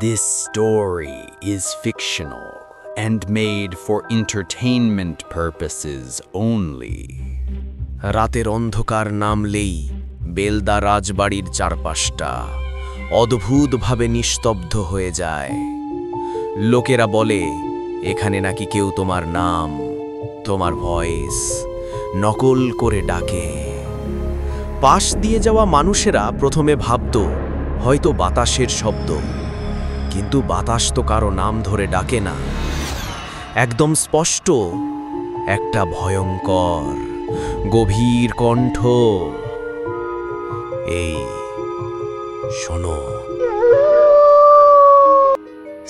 This story is fictional and made for entertainment purposes only. রাতের অন্ধকার নামলেই বেলদা রাজবাড়ির চারপাশটা অদ্ভুতভাবে নিস্তব্ধ হয়ে যায়। লোকেরা বলে এখানে নাকি কেউ তোমার নাম, তোমার ভয়েস নকল করে ডাকে। পাশ দিয়ে যাওয়া মানুষেরা প্রথমে ভাবত হয়তো বাতাসের শব্দ, কিন্তু বাতাস তো কারো নাম ধরে ডাকে না। একদম স্পষ্ট একটা ভয়ঙ্কর গভীর কণ্ঠ, এই শোনো।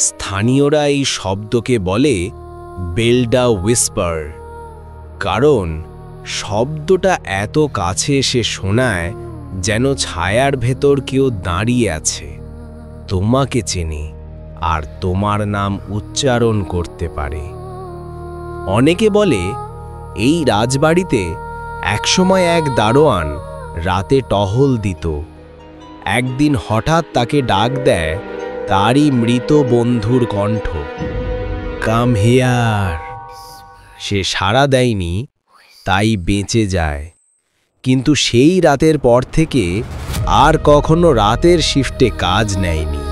স্থানীয়রা এই শব্দকে বলে বেলডা হুইসপার, কারণ শব্দটা এত কাছে এসে শোনায় যেন ছায়ার ভেতর কেউ দাঁড়িয়ে আছে, তোমাকে চেনে আর তোমার নাম উচ্চারণ করতে পারে। অনেকে বলে এই রাজবাড়িতে একসময় এক দারোয়ান রাতে টহল দিত। একদিন হঠাৎ তাকে ডাক দেয় তারই মৃত বন্ধুর কণ্ঠ, কাম হিয়ার। সে সাড়া দেয়নি, তাই বেঁচে যায়। কিন্তু সেই রাতের পর থেকে আর কখনো রাতের শিফটে কাজ নেয়নি।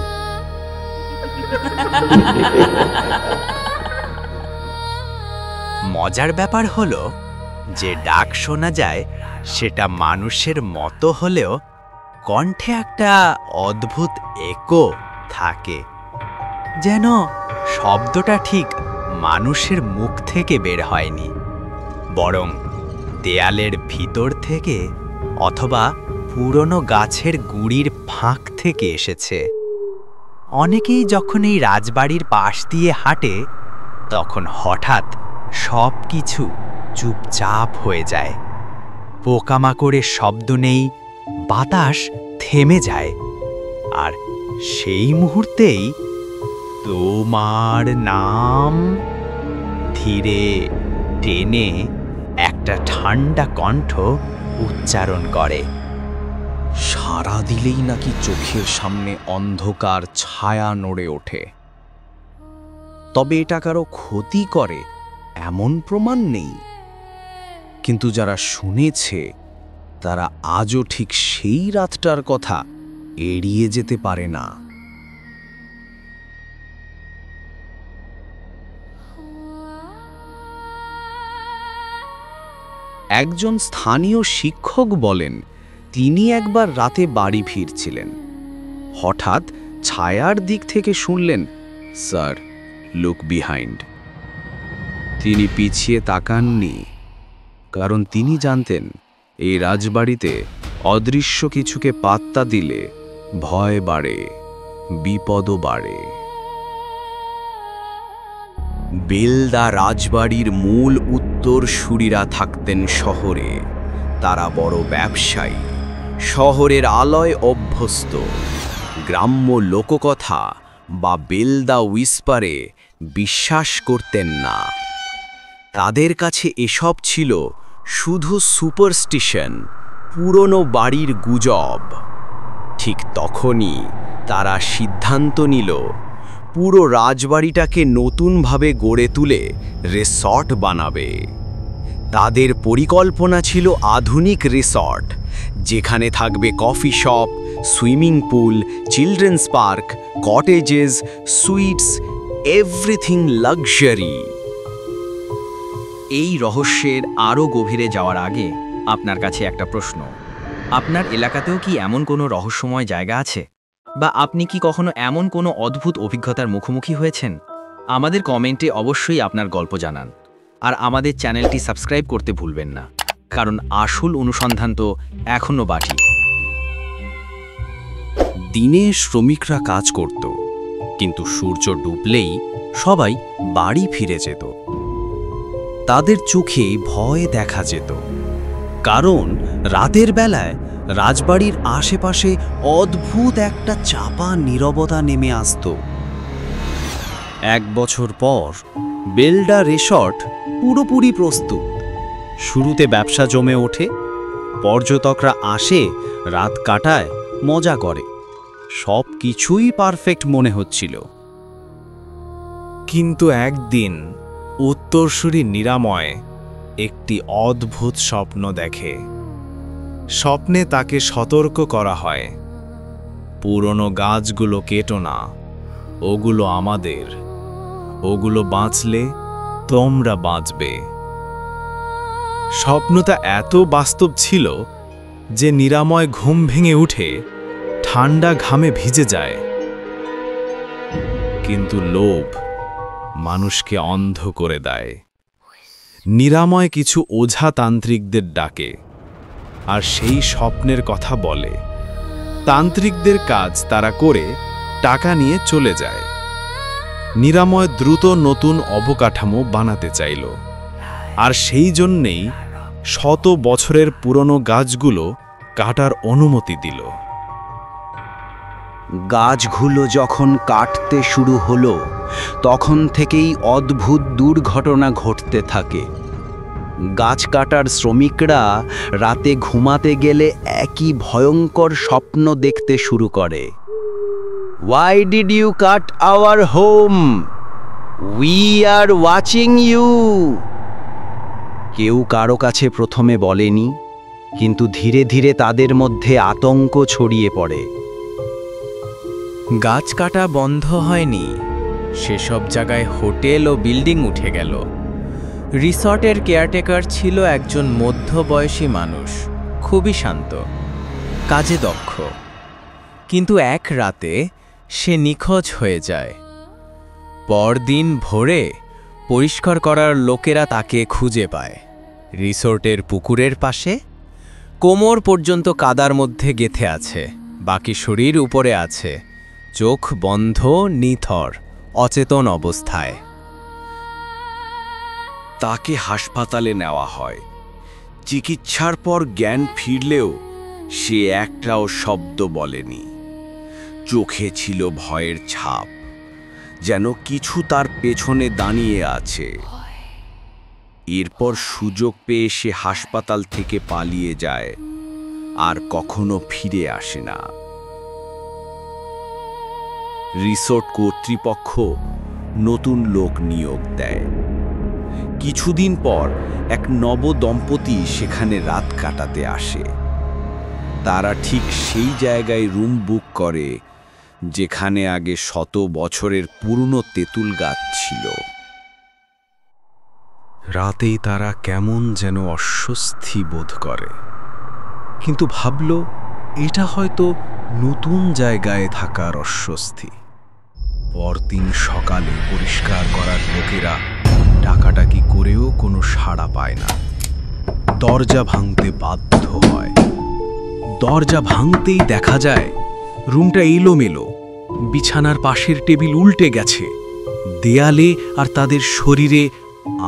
মজার ব্যাপার হলো যে ডাক শোনা যায় সেটা মানুষের মতো হলেও কণ্ঠে একটা অদ্ভুত একো থাকে, যেন শব্দটা ঠিক মানুষের মুখ থেকে বের হয়নি, বরং দেয়ালের ভিতর থেকে অথবা পুরনো গাছের গুড়ির ফাঁক থেকে এসেছে। অনেকেই যখন এই রাজবাড়ির পাশ দিয়ে হাঁটে তখন হঠাৎ সব কিছু চুপচাপ হয়ে যায়। পোকামাকড়ের শব্দ নেই, বাতাস থেমে যায়, আর সেই মুহূর্তেই তোমার নাম ধীরে টেনে একটা ঠান্ডা কণ্ঠ উচ্চারণ করে। সারা দিলেই নাকি চোখের সামনে অন্ধকার ছায়া নড়ে ওঠে। তবে এটা কারো ক্ষতি করে এমন প্রমাণ নেই, কিন্তু যারা শুনেছে তারা আজও ঠিক সেই রাতটার কথা এড়িয়ে যেতে পারে না। একজন স্থানীয় শিক্ষক বলেন তিনি একবার রাতে বাড়ি ফিরছিলেন। হঠাৎ ছায়ার দিক থেকে শুনলেন, স্যার, লুক বিহাইন্ড। তিনি পিছিয়ে তাকাননি, কারণ তিনি জানতেন এই রাজবাড়িতে অদৃশ্য কিছুকে পাত্তা দিলে ভয় বাড়ে, বিপদও বাড়ে। বেলদা রাজবাড়ির মূল উত্তরসূরিরা থাকতেন শহরে। তারা বড় ব্যবসায়ী, শহরের আলোয় অভ্যস্ত। গ্রাম্য লোককথা বা বেলদা হুইসপারে বিশ্বাস করতেন না। তাদের কাছে এসব ছিল শুধু সুপারস্টিশন, পুরনো বাড়ির গুজব। ঠিক তখনই তারা সিদ্ধান্ত নিল পুরো রাজবাড়িটাকে নতুনভাবে গড়ে তুলে রিসর্ট বানাবে। তাদের পরিকল্পনা ছিল আধুনিক রিসর্ট, যেখানে থাকবে coffee shop, swimming pool, children's park, cottages, sweets, everything luxury. এই রহস্যের আরও গভীরে যাওয়ার আগে আপনার কাছে একটা প্রশ্ন। আপনার এলাকাতেও কি এমন কোনো রহস্যময় জায়গা আছে, বা আপনি কি কখনো এমন কোনো অদ্ভুত অভিজ্ঞতার মুখোমুখি হয়েছেন? আমাদের কমেন্টে অবশ্যই আপনার গল্প জানান, আর আমাদের চ্যানেলটি সাবস্ক্রাইব করতে ভুলবেন না, কারণ আসল অনুসন্ধান তো এখনো বাকি। দিনে শ্রমিকরা কাজ করত, কিন্তু সূর্য ডুবলেই সবাই বাড়ি ফিরে যেত। তাদের চোখে ভয় দেখা যেত, কারণ রাতের বেলায় রাজবাড়ির আশেপাশে অদ্ভুত একটা চাপা নীরবতা নেমে আসত। 1 বছর পর বেলডা রিসর্ট পুরোপুরি প্রস্তুত। শুরুতে ব্যবসা জমে ওঠে, পর্যটকরা আসে, রাত কাটায়, মজা করে। সব কিছুই পারফেক্ট মনে হচ্ছিল। কিন্তু একদিন উত্তরসূরি নিরাময় একটি অদ্ভুত স্বপ্ন দেখে। স্বপ্নে তাকে সতর্ক করা হয়, পুরনো গাছগুলো কেটো না, ওগুলো আমাদের, ওগুলো বাঁচলে তোমরা বাঁচবে। স্বপ্নটা এত বাস্তব ছিল যে নিরাময় ঘুম ভেঙে উঠে ঠান্ডা ঘামে ভিজে যায়। কিন্তু লোভ মানুষকে অন্ধ করে দেয়। নিরাময় কিছু ওঝা তান্ত্রিকদের ডাকে আর সেই স্বপ্নের কথা বলে। তান্ত্রিকদের কাজ তারা করে টাকা নিয়ে চলে যায়। নিরাময় দ্রুত নতুন অবকাঠামো বানাতে চাইল, আর সেই জন্যেই শত বছরের পুরনো গাছগুলো কাটার অনুমতি দিল। গাছগুলো যখন কাটতে শুরু হলো, তখন থেকেই অদ্ভুত দুর্ঘটনা ঘটতে থাকে। গাছ কাটার শ্রমিকরা রাতে ঘুমাতে গেলে একই ভয়ঙ্কর স্বপ্ন দেখতে শুরু করে। Why did you cut our home? We are watching you. কেউ কারো কাছে প্রথমে বলেনি, কিন্তু ধীরে ধীরে তাদের মধ্যে আতঙ্ক ছড়িয়ে পড়ে। গাছ কাটা বন্ধ হয়নি, সেসব জায়গায় হোটেল ও বিল্ডিং উঠে গেল। রিসর্টের কেয়ারটেকার ছিল একজন মধ্যবয়সী মানুষ, খুবই শান্ত, কাজে দক্ষ। কিন্তু এক রাতে সে নিখোঁজ হয়ে যায়। পরদিন ভোরে পরিষ্কার করার লোকেরা তাকে খুঁজে পায় রিসোর্টের পুকুরের পাশে, কোমর পর্যন্ত কাদার মধ্যে গেঁথে আছে, বাকি শরীর উপরে আছে, চোখ বন্ধ, নিথর, অচেতন অবস্থায়। তাকে হাসপাতালে নেওয়া হয়। চিকিৎসার পর জ্ঞান ফিরলেও সে একটাও শব্দ বলেনি। চোখে ছিল ভয়ের ছাপ, যেন কিছু তার পেছনে দাঁড়িয়ে আছে। এরপর সুযোগ পেয়ে সে হাসপাতাল থেকে পালিয়ে যায়, আর কখনো ফিরে আসে না। রিসোর্ট কর্তৃপক্ষ নতুন লোক নিয়োগ দেয়। কিছুদিন পর এক নবদম্পতি সেখানে রাত কাটাতে আসে। তারা ঠিক সেই জায়গায় রুম বুক করে যেখানে আগে শত বছরের পুরনো তেঁতুল গাছ ছিল। রাতেই তারা কেমন যেন অস্বস্তি বোধ করে, কিন্তু ভাবল এটা হয়তো নতুন জায়গায় থাকার অস্বস্তি। পরদিন সকালে পরিষ্কার করার লোকেরা ডাকাডাকি করেও কোনো সাড়া পায় না। দরজা ভাঙতে বাধ্য হয়। দরজা ভাঙতেই দেখা যায় রুমটা এলোমেলো, বিছানার পাশের টেবিল উল্টে গেছে, দেয়ালে আর তাদের শরীরে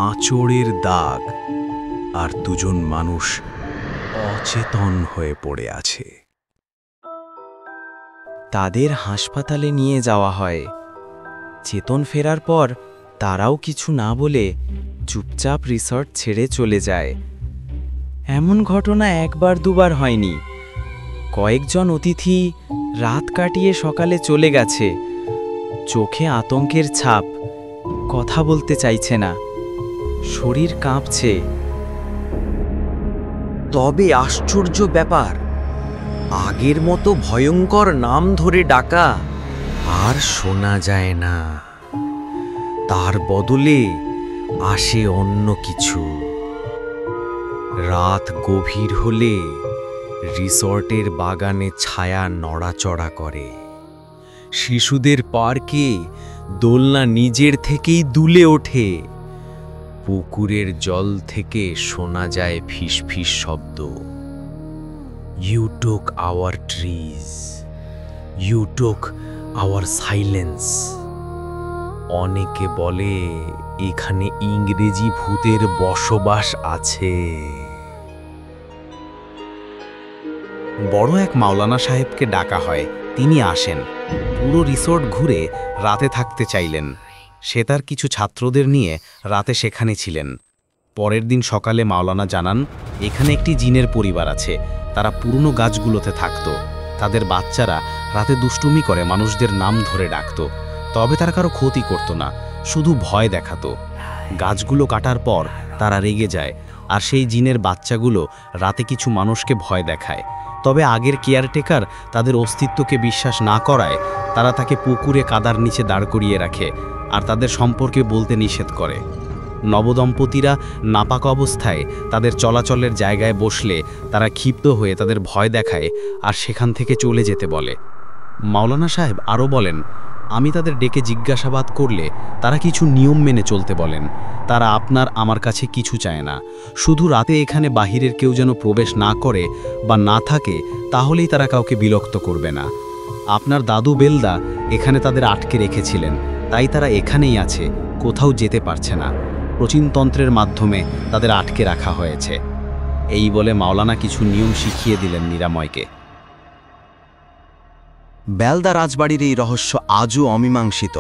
আঁচড়ের দাগ, আর দুজন মানুষ অচেতন হয়ে পড়ে আছে। তাদের হাসপাতালে নিয়ে যাওয়া হয়। চেতন ফেরার পর তারাও কিছু না বলে চুপচাপ রিসর্ট ছেড়ে চলে যায়। এমন ঘটনা একবার দুবার হয়নি। কয়েকজন অতিথি রাত কাটিয়ে সকালে চলে গেছে, চোখে আতঙ্কের ছাপ, কথা বলতে চাইছে না, শরীর কাঁপছে। তবে আশ্চর্য ব্যাপার, আগের মতো ভয়ঙ্কর নাম ধরে ডাকা আর শোনা যায় না। তার বদলে আসে অন্য কিছু। রাত গভীর হলে রিসর্টের বাগানে ছায়া নড়াচড়া করে। শিশুদের পার্কে দোলনা নিজের থেকেই দুলে ওঠে। পুকুরের জল থেকে শোনা যায় ফিসফিস শব্দ। You took our trees. You took our silence. অনেকে বলে এখানে ইংরেজি ভূতের বসবাস আছে। বড় এক মাওলানা সাহেবকে ডাকা হয়। তিনি আসেন। পুরো রিসোর্ট ঘুরে রাতে থাকতে চাইলেন। সে তার কিছু ছাত্রদের নিয়ে রাতে সেখানে ছিলেন। পরের দিন সকালে মাওলানা জানান, এখানে একটি জিনের পরিবার আছে। তারা পুরনো গাছগুলোতে থাকত। তাদের বাচ্চারা রাতে দুষ্টুমি করে মানুষদের নাম ধরে ডাকতো, তবে তারা কারো ক্ষতি করত না, শুধু ভয় দেখাতো। গাছগুলো কাটার পর তারা রেগে যায়, আর সেই জিনের বাচ্চাগুলো রাতে কিছু মানুষকে ভয় দেখায়। তবে আগের কেয়ারটেকার তাদের অস্তিত্বকে বিশ্বাস না করায় তারা তাকে পুকুরে কাদার নিচে দাঁড় করিয়ে রাখে আর তাদের সম্পর্কে বলতে নিষেধ করে। নবদম্পতিরা নাপাক অবস্থায় তাদের চলাচলের জায়গায় বসলে তারা ক্ষিপ্ত হয়ে তাদের ভয় দেখায় আর সেখান থেকে চলে যেতে বলে। মাওলানা সাহেব আরও বলেন, আমি তাদের ডেকে জিজ্ঞাসাবাদ করলে তারা কিছু নিয়ম মেনে চলতে বলেন। তারা আপনার আমার কাছে কিছু চায় না, শুধু রাতে এখানে বাহিরের কেউ যেন প্রবেশ না করে বা না থাকে, তাহলেই তারা কাউকে বিরক্ত করবে না। আপনার দাদু বেলদা এখানে তাদের আটকে রেখেছিলেন, তাই তারা এখানেই আছে, কোথাও যেতে পারছে না। প্রাচীনতন্ত্রের মাধ্যমে তাদের আটকে রাখা হয়েছে। এই বলে মাওলানা কিছু নিয়ম শিখিয়ে দিলেন নিরাময়কে। বেলদা রাজবাড়ির এই রহস্য আজও অমীমাংসিত।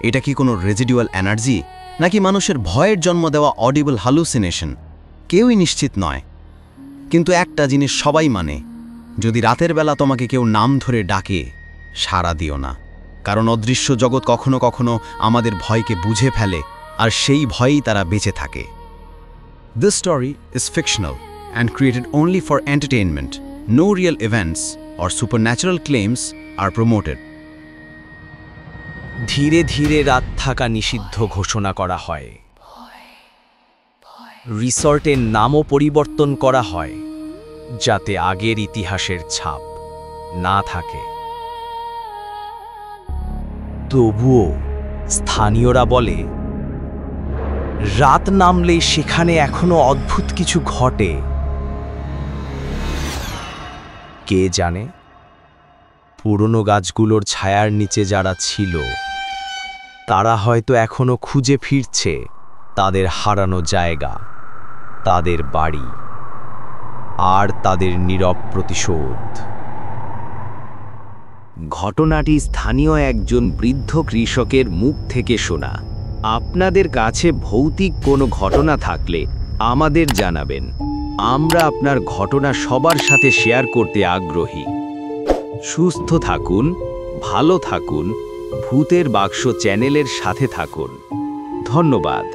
এটা কি কোনো রেজিডুয়াল এনার্জি, নাকি মানুষের ভয়ের জন্ম দেওয়া অডিবল হ্যালুসিনেশন? কেউই নিশ্চিত নয়। কিন্তু একটা জিনিস সবাই মানে, যদি রাতের বেলা তোমাকে কেউ নাম ধরে ডাকে, সাড়া দিও না, কারণ অদৃশ্য জগৎ কখনো কখনো আমাদের ভয়কে বুঝে ফেলে, আর সেই ভয়েই তারা বেঁচে থাকে। This story is fictional and created only for entertainment. No real events or supernatural claims are promoted. ধীরে ধীরে রাত থাকা নিষিদ্ধ ঘোষণা করা হয়। রিসর্টের নামও পরিবর্তন করা হয়, যাতে আগের ইতিহাসের ছাপ না থাকে। তবুও স্থানীয়রা বলে, রাত নামলেই সেখানে এখনো অদ্ভুত কিছু ঘটে। কে জানে, পুরনো গাছগুলোর ছায়ার নিচে যারা ছিল তারা হয়তো এখনো খুঁজে ফিরছে তাদের হারানো জায়গা, তাদের বাড়ি আর তাদের নীরব প্রতিশোধ। ঘটনাটি স্থানীয় একজন বৃদ্ধ কৃষকের মুখ থেকে শোনা। আপনাদের কাছে ভৌতিক কোনো ঘটনা থাকলে আমাদের জানাবেন। আমরা আপনার ঘটনা সবার সাথে শেয়ার করতে আগ্রহী। সুস্থ থাকুন, ভালো থাকুন, ভূতের বাক্স চ্যানেলের সাথে থাকুন। ধন্যবাদ।